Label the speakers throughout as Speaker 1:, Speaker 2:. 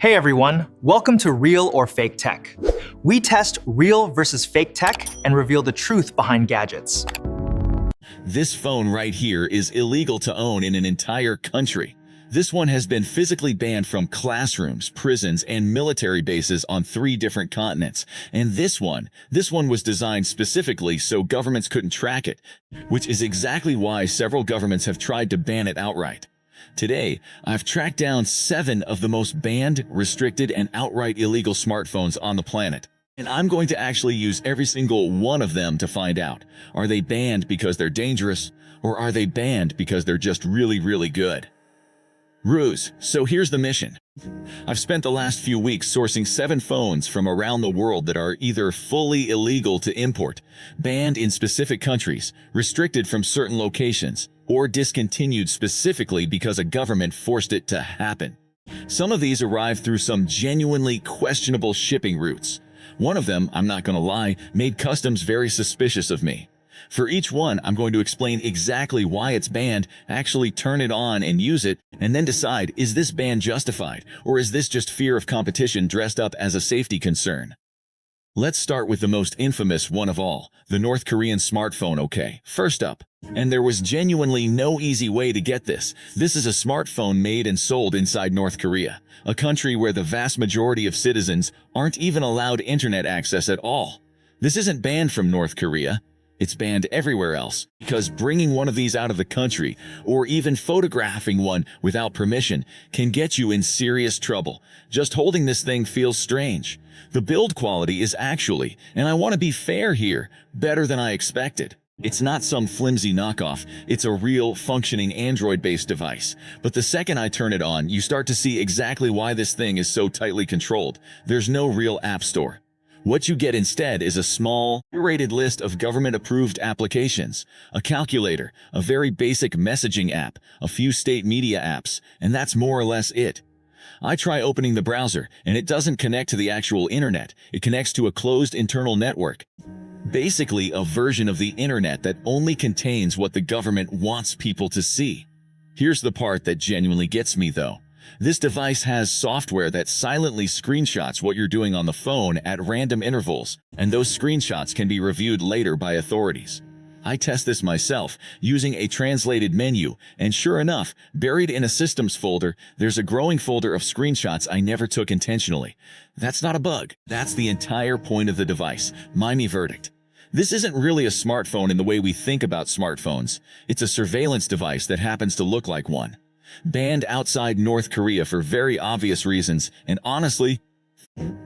Speaker 1: Hey everyone, welcome to Real or Fake Tech. We test real versus fake tech and reveal the truth behind gadgets.
Speaker 2: This phone right here is illegal to own in an entire country. This one has been physically banned from classrooms, prisons, and military bases on 3 different continents. And this one was designed specifically so governments couldn't track it, which is exactly why several governments have tried to ban it outright. Today, I've tracked down 7 of the most banned, restricted, and outright illegal smartphones on the planet. And I'm going to actually use every single one of them to find out. Are they banned because they're dangerous, or are they banned because they're just really good? Ruse. So here's the mission. I've spent the last few weeks sourcing 7 phones from around the world that are either fully illegal to import, banned in specific countries, restricted from certain locations, or discontinued specifically because a government forced it to happen. Some of these arrived through some genuinely questionable shipping routes. One of them, I'm not gonna lie, made customs very suspicious of me. For each one, I'm going to explain exactly why it's banned, actually turn it on and use it, and then decide, is this ban justified, or is this just fear of competition dressed up as a safety concern? Let's start with the most infamous one of all, the North Korean smartphone. Okay, first up. And there was genuinely no easy way to get this. This is a smartphone made and sold inside North Korea, a country where the vast majority of citizens aren't even allowed internet access at all. This isn't banned from North Korea. It's banned everywhere else, because bringing one of these out of the country, or even photographing one without permission, can get you in serious trouble. Just holding this thing feels strange. The build quality is actually, and I want to be fair here, better than I expected. It's not some flimsy knockoff, it's a real, functioning Android-based device. But the second I turn it on, you start to see exactly why this thing is so tightly controlled. There's no real app store. What you get instead is a small, curated list of government-approved applications, a calculator, a very basic messaging app, a few state media apps, and that's more or less it. I try opening the browser, and it doesn't connect to the actual internet. It connects to a closed internal network. Basically, a version of the internet that only contains what the government wants people to see. Here's the part that genuinely gets me, though. This device has software that silently screenshots what you're doing on the phone at random intervals, and those screenshots can be reviewed later by authorities. I test this myself, using a translated menu, and sure enough, buried in a systems folder, there's a growing folder of screenshots I never took intentionally. That's not a bug. That's the entire point of the device. My verdict. This isn't really a smartphone in the way we think about smartphones. It's a surveillance device that happens to look like one. Banned outside North Korea for very obvious reasons, and honestly,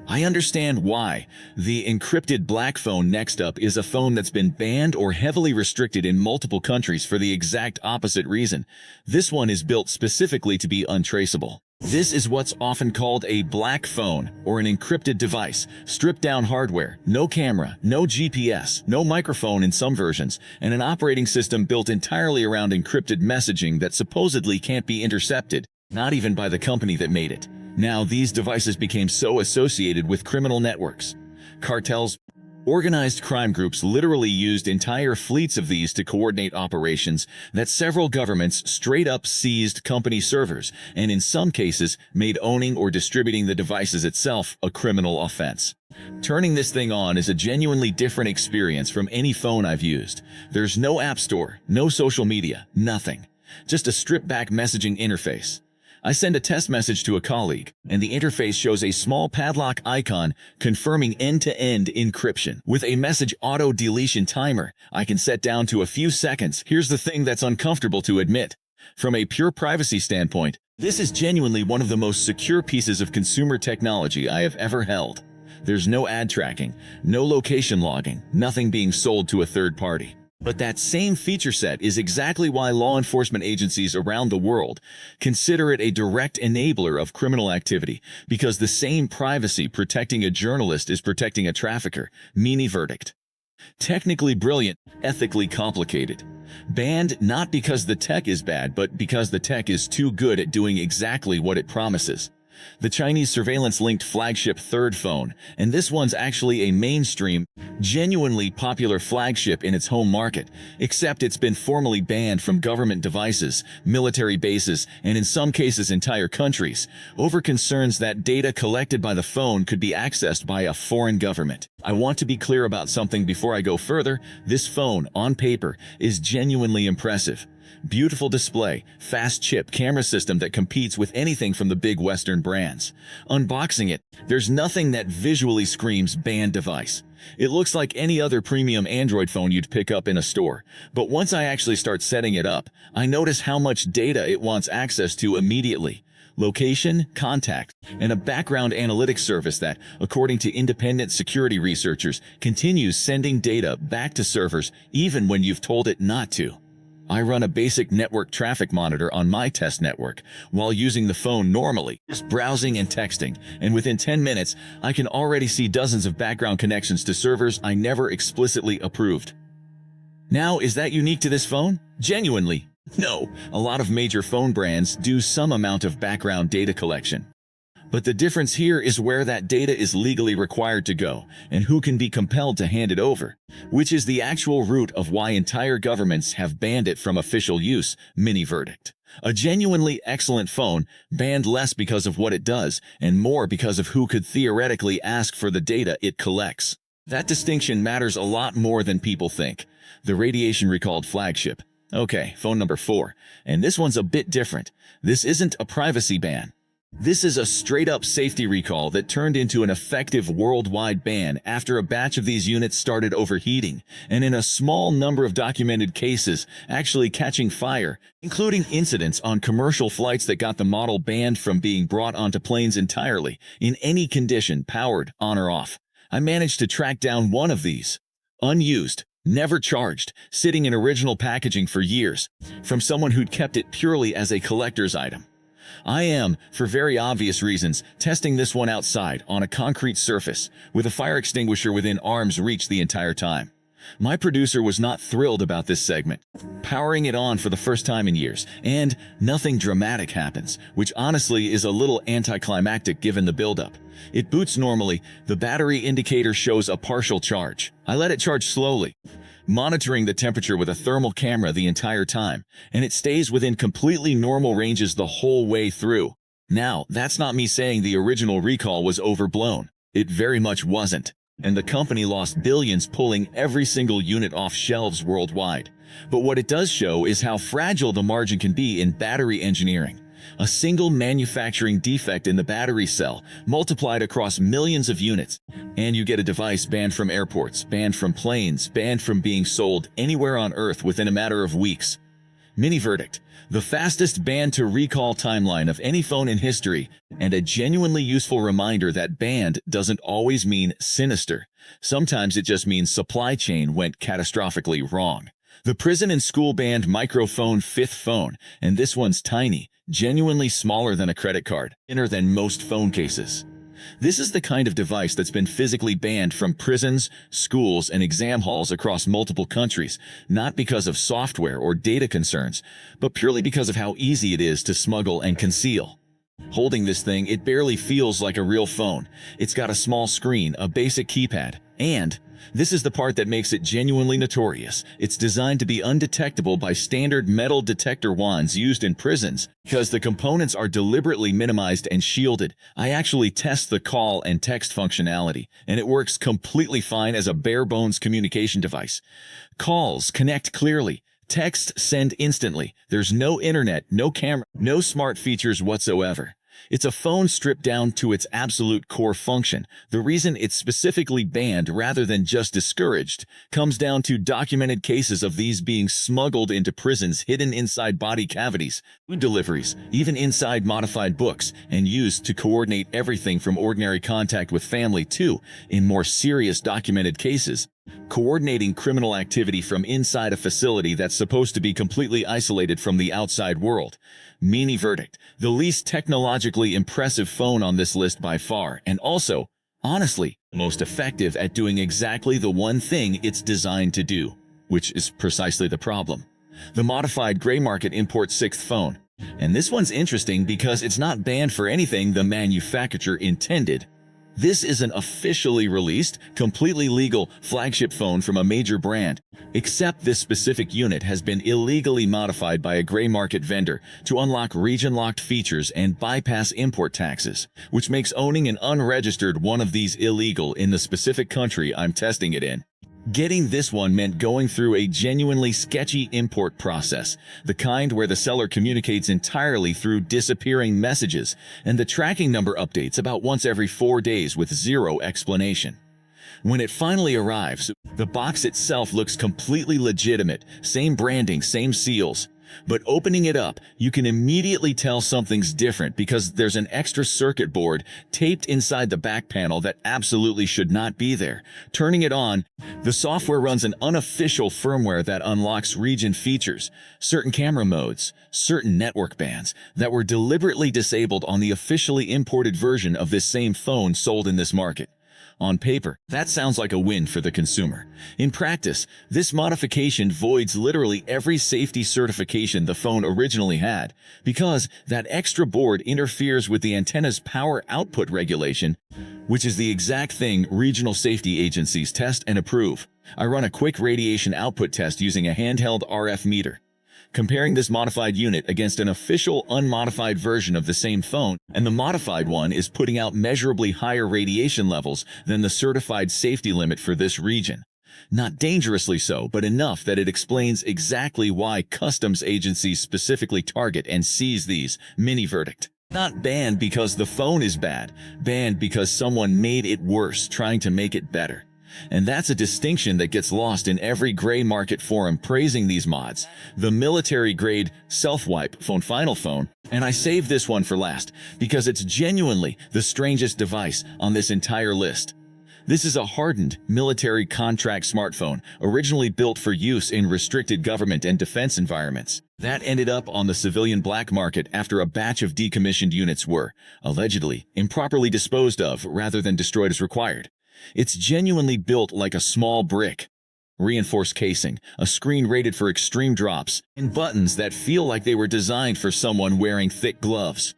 Speaker 2: I understand why. The encrypted black phone next up is a phone that's been banned or heavily restricted in multiple countries for the exact opposite reason. This one is built specifically to be untraceable. This is what's often called a black phone, or an encrypted device, stripped-down hardware, no camera, no GPS, no microphone in some versions, and an operating system built entirely around encrypted messaging that supposedly can't be intercepted, not even by the company that made it. Now, these devices became so associated with criminal networks, cartels, organized crime groups literally used entire fleets of these to coordinate operations that several governments straight up seized company servers, and in some cases made owning or distributing the devices itself a criminal offense. Turning this thing on is a genuinely different experience from any phone I've used. There's no app store, no social media, nothing. Just a stripped-back messaging interface. I send a test message to a colleague, and the interface shows a small padlock icon confirming end-to-end encryption. With a message auto-deletion timer, I can set down to a few seconds. Here's the thing that's uncomfortable to admit. From a pure privacy standpoint, this is genuinely one of the most secure pieces of consumer technology I have ever held. There's no ad tracking, no location logging, nothing being sold to a third party. But that same feature set is exactly why law enforcement agencies around the world consider it a direct enabler of criminal activity, because the same privacy protecting a journalist is protecting a trafficker. Mini verdict. Technically brilliant, ethically complicated. Banned not because the tech is bad, but because the tech is too good at doing exactly what it promises. The Chinese surveillance-linked flagship third phone, and this one's actually a mainstream, genuinely popular flagship in its home market, except it's been formally banned from government devices, military bases, and in some cases entire countries, over concerns that data collected by the phone could be accessed by a foreign government. I want to be clear about something before I go further. This phone, on paper, is genuinely impressive. Beautiful display, fast chip camera system that competes with anything from the big Western brands. Unboxing it, there's nothing that visually screams banned device. It looks like any other premium Android phone you'd pick up in a store. But once I actually start setting it up, I notice how much data it wants access to immediately. Location, contact, and a background analytics service that, according to independent security researchers, continues sending data back to servers even when you've told it not to. I run a basic network traffic monitor on my test network while using the phone normally, just browsing and texting, and within 10 minutes, I can already see dozens of background connections to servers I never explicitly approved. Now, is that unique to this phone? Genuinely, no. A lot of major phone brands do some amount of background data collection. But the difference here is where that data is legally required to go and who can be compelled to hand it over, which is the actual root of why entire governments have banned it from official use. Mini verdict. A genuinely excellent phone, banned less because of what it does and more because of who could theoretically ask for the data it collects. That distinction matters a lot more than people think. The radiation-recalled flagship. Okay, phone number 4. And this one's a bit different. This isn't a privacy ban. This is a straight-up safety recall that turned into an effective worldwide ban after a batch of these units started overheating, and in a small number of documented cases actually catching fire, including incidents on commercial flights that got the model banned from being brought onto planes entirely, in any condition, powered, on or off. I managed to track down one of these. Unused, never charged, sitting in original packaging for years, from someone who'd kept it purely as a collector's item. I am, for very obvious reasons, testing this one outside on a concrete surface with a fire extinguisher within arm's reach the entire time. My producer was not thrilled about this segment, powering it on for the first time in years, and nothing dramatic happens, which honestly is a little anticlimactic given the buildup. It boots normally, the battery indicator shows a partial charge. I let it charge slowly, monitoring the temperature with a thermal camera the entire time, and it stays within completely normal ranges the whole way through. Now, that's not me saying the original recall was overblown. It very much wasn't, and the company lost billions pulling every single unit off shelves worldwide. But what it does show is how fragile the margin can be in battery engineering. A single manufacturing defect in the battery cell multiplied across millions of units, and you get a device banned from airports, banned from planes, banned from being sold anywhere on Earth within a matter of weeks. Mini verdict. The fastest ban to recall timeline of any phone in history, and a genuinely useful reminder that banned doesn't always mean sinister. Sometimes it just means supply chain went catastrophically wrong. The prison and school banned microphone 5th phone, and this one's tiny, genuinely smaller than a credit card, thinner than most phone cases. This is the kind of device that's been physically banned from prisons, schools, and exam halls across multiple countries, not because of software or data concerns, but purely because of how easy it is to smuggle and conceal. Holding this thing, it barely feels like a real phone. It's got a small screen, a basic keypad, and this is the part that makes it genuinely notorious. It's designed to be undetectable by standard metal detector wands used in prisons because the components are deliberately minimized and shielded. I actually test the call and text functionality, and it works completely fine as a bare-bones communication device. Calls connect clearly. Text send instantly. There's no internet, no camera, no smart features whatsoever. It's a phone stripped down to its absolute core function. The reason it's specifically banned rather than just discouraged comes down to documented cases of these being smuggled into prisons hidden inside body cavities, food deliveries, even inside modified books, and used to coordinate everything from ordinary contact with family to, in more serious documented cases, coordinating criminal activity from inside a facility that's supposed to be completely isolated from the outside world. Mini verdict. The least technologically impressive phone on this list by far, and also, honestly, the most effective at doing exactly the one thing it's designed to do, which is precisely the problem. The modified gray market import 6th phone. And this one's interesting because it's not banned for anything the manufacturer intended. This is an officially released, completely legal flagship phone from a major brand, except this specific unit has been illegally modified by a gray market vendor to unlock region-locked features and bypass import taxes, which makes owning an unregistered one of these illegal in the specific country I'm testing it in. Getting this one meant going through a genuinely sketchy import process, the kind where the seller communicates entirely through disappearing messages, and the tracking number updates about once every 4 days with zero explanation. When it finally arrives, the box itself looks completely legitimate, same branding, same seals. But opening it up, you can immediately tell something's different because there's an extra circuit board taped inside the back panel that absolutely should not be there. Turning it on, the software runs an unofficial firmware that unlocks region features, certain camera modes, certain network bands that were deliberately disabled on the officially imported version of this same phone sold in this market. On paper, that sounds like a win for the consumer. In practice, this modification voids literally every safety certification the phone originally had, because that extra board interferes with the antenna's power output regulation, which is the exact thing regional safety agencies test and approve. I run a quick radiation output test using a handheld RF meter. Comparing this modified unit against an official unmodified version of the same phone, and the modified one is putting out measurably higher radiation levels than the certified safety limit for this region. Not dangerously so, but enough that it explains exactly why customs agencies specifically target and seize these. Mini verdict. Not banned because the phone is bad, banned because someone made it worse trying to make it better. And that's a distinction that gets lost in every gray market forum praising these mods. The military-grade self-wipe phone, final phone, and I saved this one for last because it's genuinely the strangest device on this entire list. This is a hardened military contract smartphone, originally built for use in restricted government and defense environments. That ended up on the civilian black market after a batch of decommissioned units were, allegedly, improperly disposed of rather than destroyed as required. It's genuinely built like a small brick. Reinforced casing, a screen rated for extreme drops, and buttons that feel like they were designed for someone wearing thick gloves.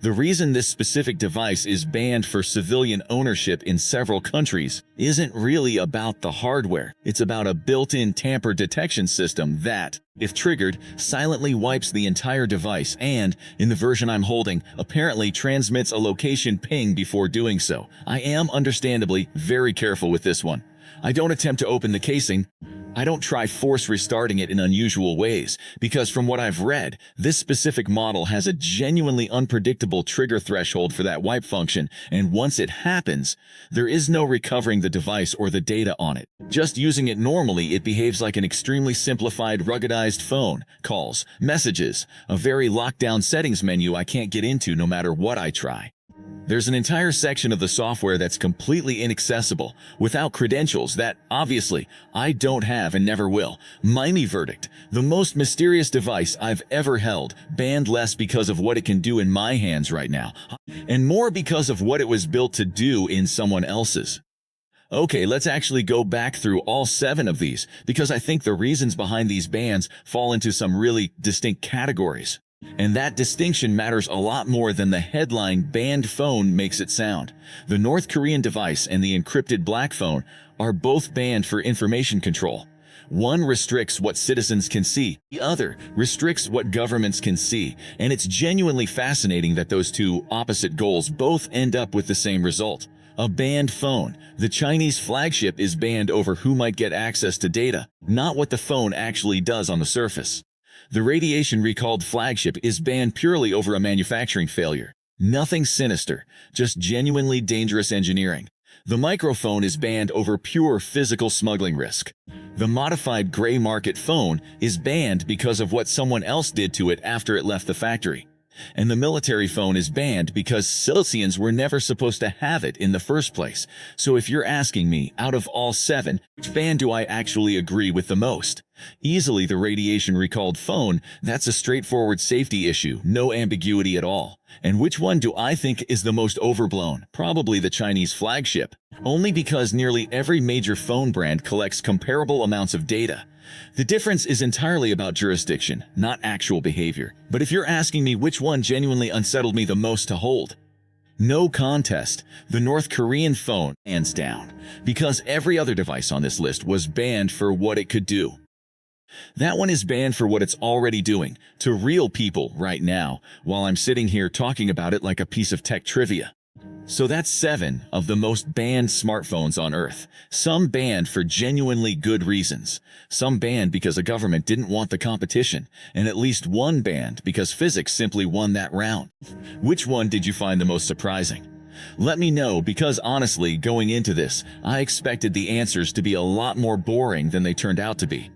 Speaker 2: The reason this specific device is banned for civilian ownership in several countries isn't really about the hardware. It's about a built-in tamper detection system that, if triggered, silently wipes the entire device and, in the version I'm holding, apparently transmits a location ping before doing so. I am, understandably, very careful with this one. I don't attempt to open the casing. I don't try force restarting it in unusual ways, because from what I've read, this specific model has a genuinely unpredictable trigger threshold for that wipe function, and once it happens, there is no recovering the device or the data on it. Just using it normally, it behaves like an extremely simplified, ruggedized phone, calls, messages, a very locked-down settings menu I can't get into no matter what I try. There's an entire section of the software that's completely inaccessible, without credentials that, obviously, I don't have and never will. Mimey verdict. The most mysterious device I've ever held, banned less because of what it can do in my hands right now, and more because of what it was built to do in someone else's. Okay, let's actually go back through all 7 of these, because I think the reasons behind these bans fall into some really distinct categories. And that distinction matters a lot more than the headline banned phone makes it sound. The North Korean device and the encrypted black phone are both banned for information control. One restricts what citizens can see, the other restricts what governments can see, and it's genuinely fascinating that those two opposite goals both end up with the same result. A banned phone. The Chinese flagship is banned over who might get access to data, not what the phone actually does on the surface. The radiation-recalled flagship is banned purely over a manufacturing failure. Nothing sinister, just genuinely dangerous engineering. The microphone is banned over pure physical smuggling risk. The modified gray market phone is banned because of what someone else did to it after it left the factory. And the military phone is banned because civilians were never supposed to have it in the first place. So if you're asking me, out of all 7, which ban do I actually agree with the most? Easily the radiation-recalled phone, that's a straightforward safety issue, no ambiguity at all. And which one do I think is the most overblown? Probably the Chinese flagship. Only because nearly every major phone brand collects comparable amounts of data. The difference is entirely about jurisdiction, not actual behavior. But if you're asking me which one genuinely unsettled me the most to hold, no contest, the North Korean phone, hands down, because every other device on this list was banned for what it could do. That one is banned for what it's already doing, to real people right now, while I'm sitting here talking about it like a piece of tech trivia. So that's 7 of the most banned smartphones on Earth. Some banned for genuinely good reasons. Some banned because a government didn't want the competition, and at least one banned because physics simply won that round. Which one did you find the most surprising? Let me know, because honestly, going into this, I expected the answers to be a lot more boring than they turned out to be.